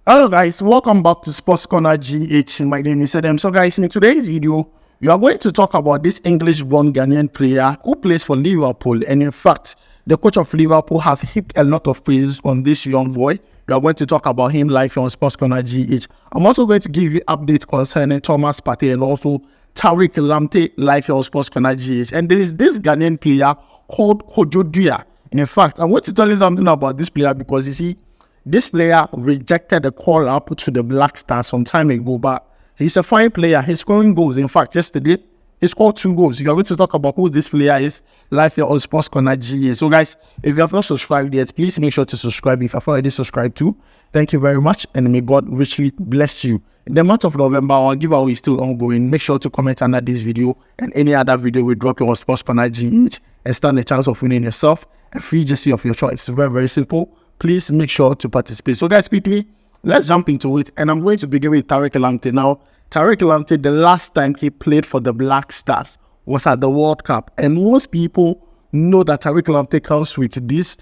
Hello guys, welcome back to Sports Corner GH. My name is Adam. So guys, in today's video, we are going to talk about this English-born Ghanaian player who plays for Liverpool. And in fact, the coach of Liverpool has heaped a lot of praise on this young boy. We are going to talk about him live on Sports Corner GH. I'm also going to give you updates concerning Thomas Partey and also Tariq Lamptey live on Sports Corner GH. And there is this Ghanaian player called duah. In fact, I want to tell you something about this player because you see, this player rejected the call up to the Black Stars some time ago, but he's a fine player. He's scoring goals. In fact, yesterday, he scored 2 goals. You are going to talk about who this player is live here on Sports Corner GA. So guys, if you have not subscribed yet, please make sure to subscribe if you have already subscribed too. Thank you very much, and may God richly bless you. In the month of November, our giveaway is still ongoing. Make sure to comment under this video and any other video we drop on Sports Corner GH and stand a chance of winning yourself a free jersey of your choice. It's very, very simple. Please make sure to participate. So guys, quickly, let's jump into it. And I'm going to begin with Tariq Lamptey. Now, Tariq Lamptey, the last time he played for the Black Stars was at the World Cup. And most people know that Tariq Lamptey comes with this,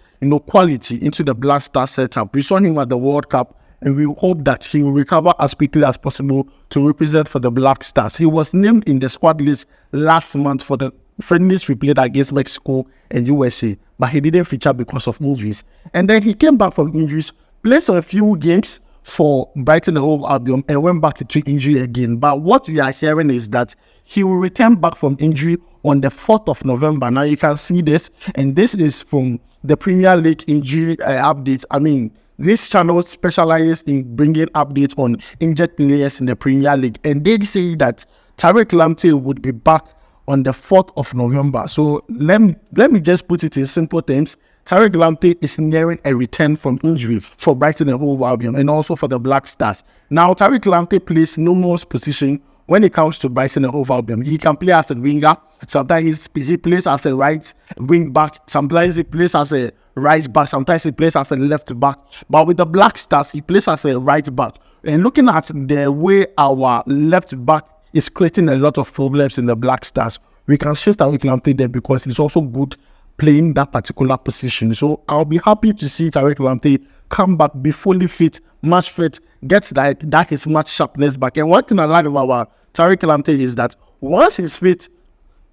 quality into the Black Star setup. We saw him at the World Cup, and we hope that he will recover as quickly as possible to represent for the Black Stars. He was named in the squad list last month for the friendlies we played against Mexico and USA, but he didn't feature because of injuries. And then he came back from injuries, played a few games for Brighton and Hove Albion, and went back to injury again. But what we are hearing is that he will return back from injury on the 4th of November. Now you can see this, and this is from the Premier League injury updates. I mean, this channel specializes in bringing updates on injured players in the Premier League, and they say that Tariq Lamptey would be back on the 4th of November. So let me just put it in simple terms. Tariq Lamptey is nearing a return from injury for Brighton and Hove Albion and also for the Black Stars. Now, Tariq Lamptey plays numerous positions when it comes to Brighton and Hove Albion. He can play as a winger. Sometimes he plays as a right wing back. Sometimes he plays as a right back. Sometimes he plays as a left back. But with the Black Stars, he plays as a right back. And looking at the way our left back is creating a lot of problems in the Black Stars, we can shift Tariq Lamptey there because he's also good playing that particular position. So I'll be happy to see Tariq Lamptey come back, be fully fit, match fit, get that his match sharpness back. And one thing I like about Tariq Lamptey is that once he's fit,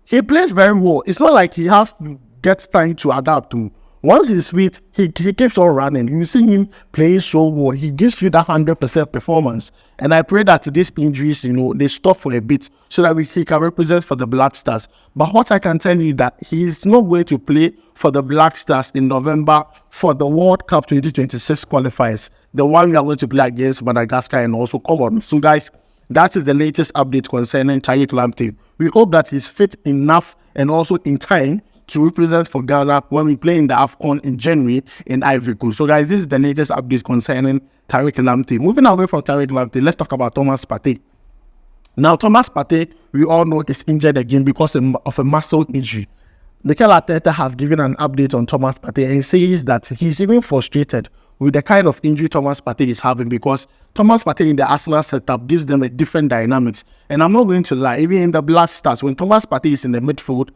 he plays very well. It's not like he has to get time to adapt to. Once he's fit, he keeps on running. You see him playing so well. He gives you that 100% performance. And I pray that these injuries, they stop for a bit so that he can represent for the Black Stars. But what I can tell you that he is not going to play for the Black Stars in November for the World Cup 2026 qualifiers. The one we are going to play against Madagascar and also Comoros. So guys, that is the latest update concerning Tariq Lamptey. We hope that he's fit enough and also in time to represent for Ghana when we play in the AFCON in January in Ivory Coast. So guys, this is the latest update concerning Tariq Lamptey. Moving away from Tariq Lamptey, let's talk about Thomas Partey. Now, Thomas Partey, we all know, is injured again because of a muscle injury. Mikel Arteta has given an update on Thomas Partey and says that he's even frustrated with the kind of injury Thomas Partey is having because Thomas Partey in the Arsenal setup gives them a different dynamics. And I'm not going to lie, even in the Black Stars, when Thomas Partey is in the midfield,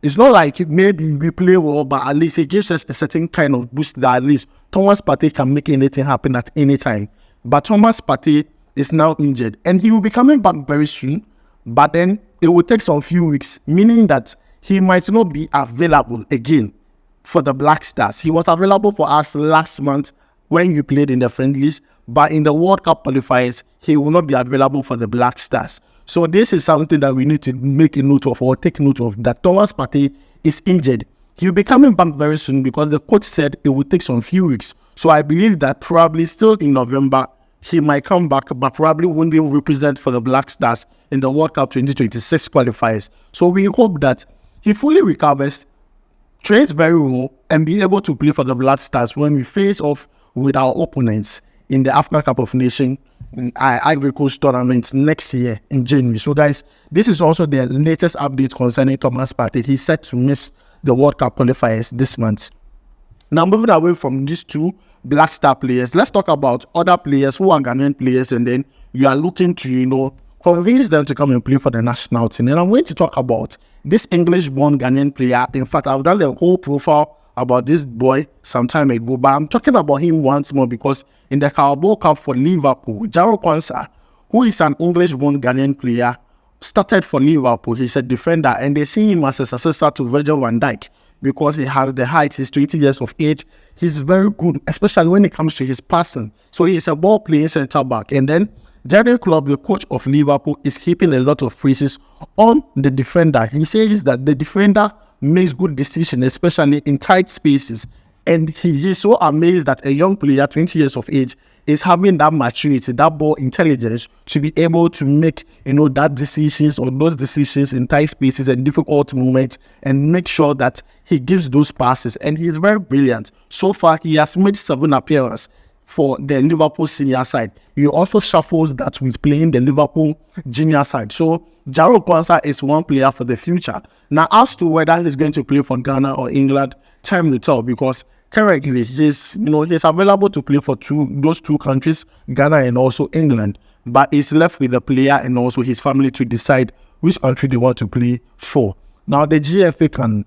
it's not like maybe we play well, but at least it gives us a certain kind of boost that at least Thomas Partey can make anything happen at any time. But Thomas Partey is now injured and he will be coming back very soon, but then it will take some few weeks, meaning that he might not be available again for the Black Stars. He was available for us last month when we played in the friendlies, but in the World Cup qualifiers, he will not be available for the Black Stars. So this is something that we need to make a note of or take note of, that Thomas Partey is injured. He'll be coming back very soon because the coach said it will take some few weeks. So I believe that probably still in November, he might come back, but probably won't even represent for the Black Stars in the World Cup 2026 qualifiers. So we hope that he fully recovers, trains very well, and be able to play for the Black Stars when we face off with our opponents in the African Cup of Nations Ivory Coast tournament next year in January. So guys, this is also the latest update concerning Thomas Partey. He's set to miss the World Cup qualifiers this month. Now moving away from these two Black Star players, let's talk about other players who are Ghanaian players, and then you are looking to convince them to come and play for the national team. And I'm going to talk about this English-born Ghanaian player. In fact, I've done the whole profile about this boy some time ago, but I'm talking about him once more because in the Carabao Cup for Liverpool, Jarrell Quansah, who is an English-born Ghanaian player, started for Liverpool. He's a defender, and they see him as a successor to Virgil van Dijk because he has the height. He's 20 years of age. He's very good, especially when it comes to his passing. So he's a ball-playing centre-back. And then Jurgen Klopp, the coach of Liverpool, is heaping a lot of praises on the defender. He says that the defender makes good decisions, especially in tight spaces. And he's so amazed that a young player, 20 years of age, is having that maturity, that ball intelligence to be able to make, that decisions or those decisions in tight spaces and difficult moments and make sure that he gives those passes. And he's very brilliant. So far, he has made 7 appearances for the Liverpool senior side. He also shuffles that with playing the Liverpool junior side. So Jarrell Quansah is one player for the future. Now, as to whether he's going to play for Ghana or England, time will tell, because currently he's available to play for those two countries, Ghana and also England. But it's left with the player and also his family to decide which country they want to play for. Now, the GFA can,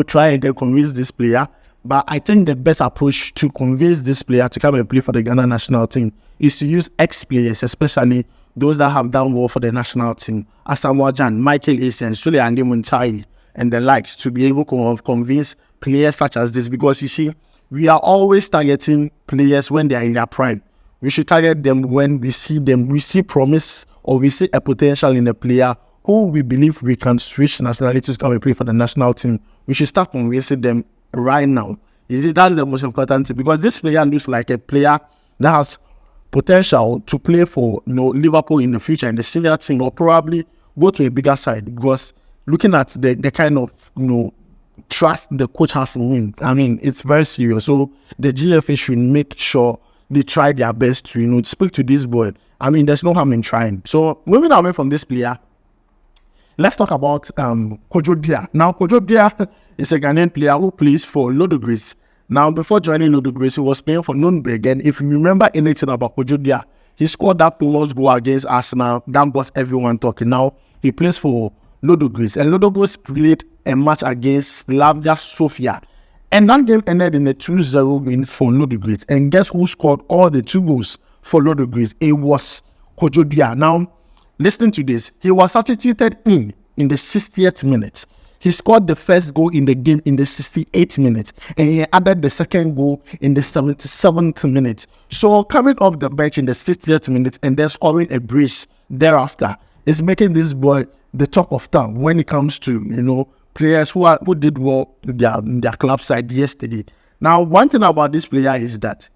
try and convince this player. But I think the best approach to convince this player to come and play for the Ghana national team is to use ex-players, especially those that have done well for the national team. Asamoah Gyan, Michael Essien, Sule Andi Muntai, and the likes, to be able to convince players such as this. Because you see, we are always targeting players when they are in their prime. We should target them when we see promise or we see a potential in a player who we believe we can switch nationalities to come and play for the national team. We should start convincing them right now. You see, that's the most important thing, because this player looks like a player that has potential to play for Liverpool in the future in the senior team, or probably go to a bigger side, because looking at the kind of trust the coach has in him, I mean, it's very serious. So the GFA should make sure they try their best to speak to this boy. I mean, there's no harm in trying. So moving away from this player, let's talk about Kwadwo Duah. Now, Kwadwo Duah is a Ghanaian player who plays for Ludogorets. Now, before joining Ludogorets, he was playing for Nürnberg. And if you remember anything about Kwadwo Duah, he scored that famous goal against Arsenal. That got everyone talking. Now, he plays for Ludogorets. And Ludogorets played a match against Slavia Sofia. And that game ended in a 2-0 win for Ludogorets. And guess who scored all the 2 goals for Ludogorets? It was Kwadwo Duah. Now, listen to this. He was substituted in the 60th minute. He scored the first goal in the game in the 68th minute. And he added the second goal in the 77th minute. So coming off the bench in the 60th minute and then scoring a brace thereafter is making this boy the talk of town when it comes to, players who did well in their club side yesterday. Now, one thing about this player is that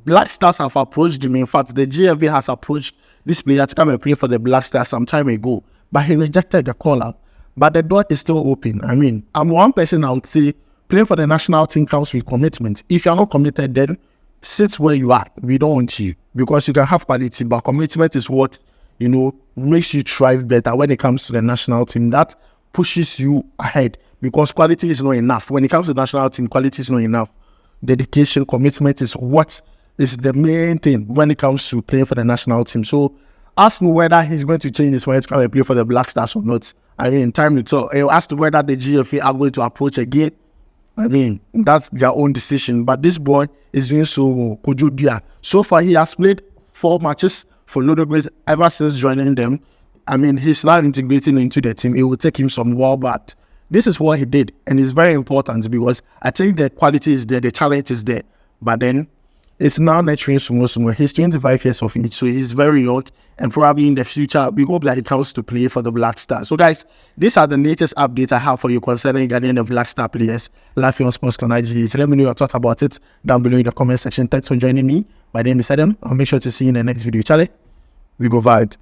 Black Stars have approached him. In fact, the GFA has approached this player to come and play for the Black Stars some time ago, but he rejected the call-up. But the door is still open. I mean, I'm one person I would say playing for the national team comes with commitment. If you're not committed, then sit where you are. We don't want you, because you can have quality, but commitment is what, makes you thrive better when it comes to the national team. That pushes you ahead, because quality is not enough. When it comes to the national team, quality is not enough. Dedication, commitment is what is the main thing when it comes to playing for the national team. So ask me whether he's going to change his mind to come and play for the Black Stars or not. I mean, time to tell. As to whether the GFA are going to approach again, I mean, that's their own decision. But this boy is doing so well. Kwadwo Duah. So far, he has played 4 matches for Ludogorets ever since joining them. I mean, he's now integrating into the team. It will take him some while, but this is what he did. And it's very important, because I think the quality is there, the talent is there. But then it's now nurturing somewhere. He's 25 years of age, so he's very young. And probably in the future, we hope that he comes to play for the Black Stars. So guys, these are the latest updates I have for you concerning Ghanaian and Black Star players. Live on Sports Connect. So let me know your thoughts about it down below in the comment section. Thanks for joining me. My name is Adam. I'll make sure to see you in the next video. Charlie, we go vibe.